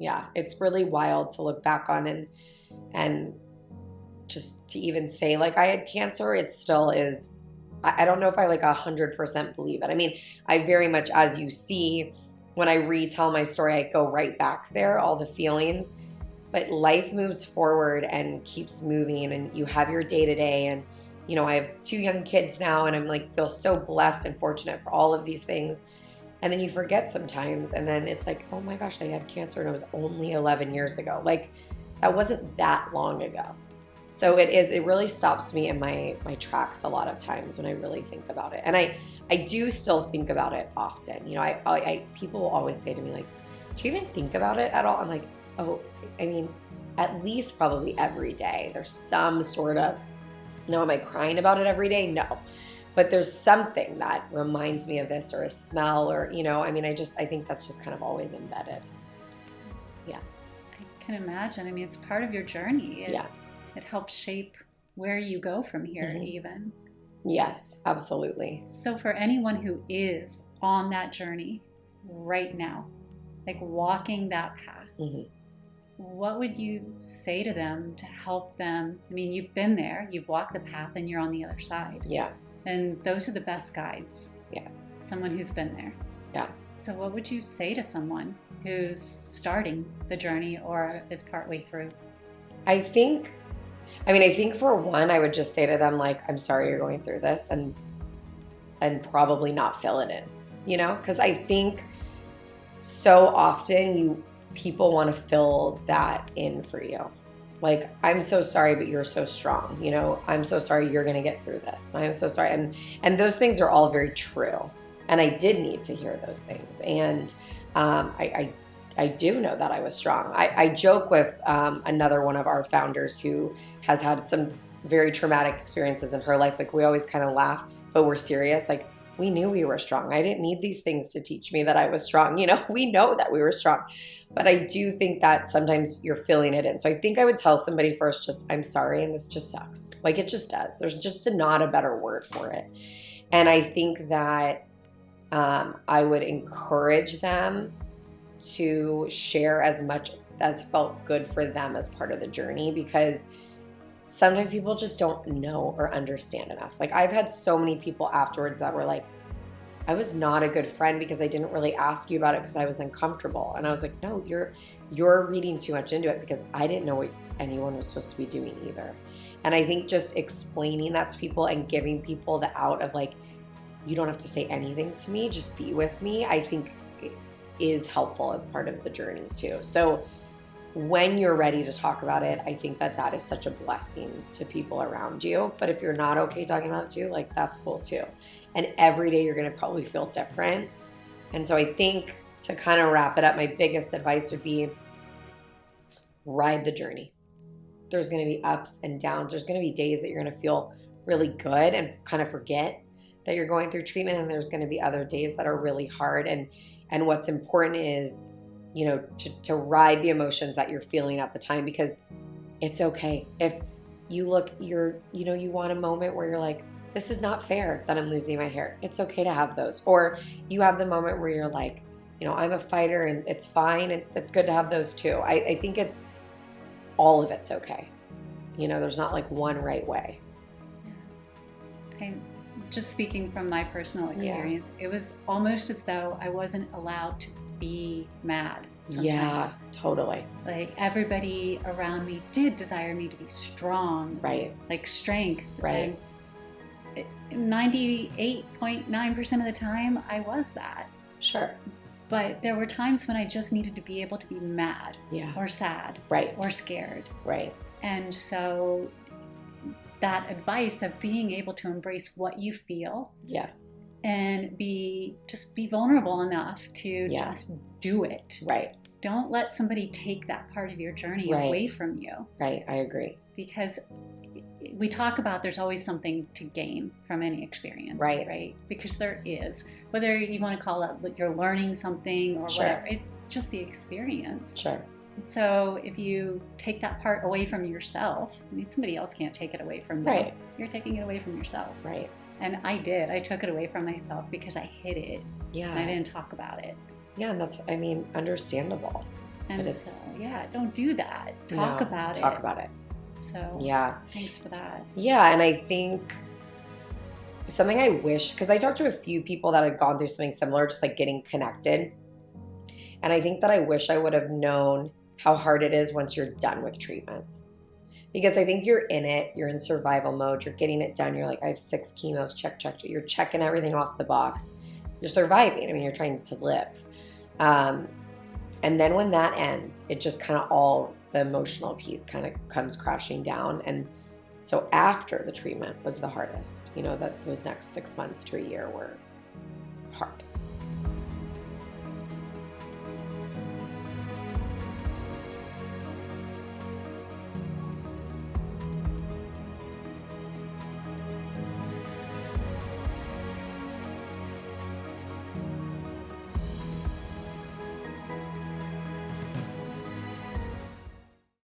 Yeah. It's really wild to look back on and just to even say like I had cancer, it still is. I don't know if I like 100% believe it. I mean, I very much, as you see, when I retell my story, I go right back there, all the feelings. But life moves forward and keeps moving, and you have your day to day. And, you know, I have 2 young kids now, and I'm like, feel so blessed and fortunate for all of these things. And then you forget sometimes, and then it's like, oh my gosh, I had cancer, and it was only 11 years ago. Like, that wasn't that long ago. So it really stops me in my tracks a lot of times when I really think about it. And I do still think about it often. You know, I people will always say to me like, do you even think about it at all? I'm like, oh, I mean, at least probably every day. There's some sort of, no, am I crying about it every day? No. But there's something that reminds me of this, or a smell, or, you know, I mean, I think that's just kind of always embedded. Yeah. I can imagine. I mean, it's part of your journey. It helps shape where you go from here, even. Yes, absolutely. So for anyone who is on that journey right now, like walking that path, what would you say to them to help them? I mean, you've been there, you've walked the path, and you're on the other side. Yeah. And those are the best guides. Yeah. Someone who's been there. Yeah. So what would you say to someone who's starting the journey or is partway through? I think for one, I would just say to them, like, I'm sorry you're going through this, and probably not fill it in, you know? Because I think so often people want to fill that in for you. Like, I'm so sorry, but you're so strong. You know, I'm so sorry you're going to get through this. I'm so sorry. And those things are all very true. And I did need to hear those things. And I do know that I was strong. I joke with another one of our founders who has had some very traumatic experiences in her life. Like, we always kind of laugh, but we're serious. Like, we knew we were strong. I didn't need these things to teach me that I was strong. You know, we know that we were strong. But I do think that sometimes you're filling it in. So I think I would tell somebody first, just, I'm sorry, and this just sucks. Like, it just does. There's just not a better word for it. And I think that I would encourage them to share as much as felt good for them as part of the journey, because sometimes people just don't know or understand enough. Like, I've had so many people afterwards that were like, I was not a good friend because I didn't really ask you about it because I was uncomfortable. And I was like, no, you're reading too much into it, because I didn't know what anyone was supposed to be doing either. And I think just explaining that to people and giving people the out of like, you don't have to say anything to me, just be with me, I think is helpful as part of the journey too. So when you're ready to talk about it, I think that is such a blessing to people around you. But if you're not okay talking about it too, like, that's cool too. And every day you're going to probably feel different. And so I think, to kind of wrap it up, my biggest advice would be ride the journey. There's going to be ups and downs. There's going to be days that you're going to feel really good and kind of forget that you're going through treatment. And there's going to be other days that are really hard. And what's important is, you know, to ride the emotions that you're feeling at the time, because it's okay. If you you want a moment where you're like, this is not fair that I'm losing my hair. It's okay to have those. Or you have the moment where you're like, you know, I'm a fighter and it's fine. And it's good to have those too. I think it's all of it's okay. You know, there's not like one right way. I'm just speaking from my personal experience. It was almost as though I wasn't allowed to be mad sometimes. Yeah, totally. Like, everybody around me did desire me to be strong. Right. Like, strength. Right. And 98.9% of the time, I was that. Sure. But there were times when I just needed to be able to be mad. Yeah. Or sad. Right. Or scared. Right. And so that advice of being able to embrace what you feel. Yeah. And just be vulnerable enough to just do it. Right. Don't let somebody take that part of your journey away from you. Right. I agree. Because we talk about there's always something to gain from any experience. Right. Because there is. Whether you want to call it you're learning something or whatever, it's just the experience. Sure. So if you take that part away from yourself, I mean, somebody else can't take it away from you. Right. You're taking it away from yourself. Right. And I did. I took it away from myself because I hid it. Yeah. And I didn't talk about it. Yeah, and that's, I mean, understandable. And so, yeah, don't do that. Talk about it. So, yeah. Thanks for that. Yeah. And I think something I wish, because I talked to a few people that had gone through something similar, just like getting connected. And I think that I wish I would have known how hard it is once you're done with treatment. Because I think you're in it, you're in survival mode, you're getting it done. You're like, I have 6 chemos, check. You're checking everything off the box. You're surviving. I mean, you're trying to live. And then when that ends, it just kind of all, the emotional piece kind of comes crashing down. And so after the treatment was the hardest, that those next 6 months to a year were hard.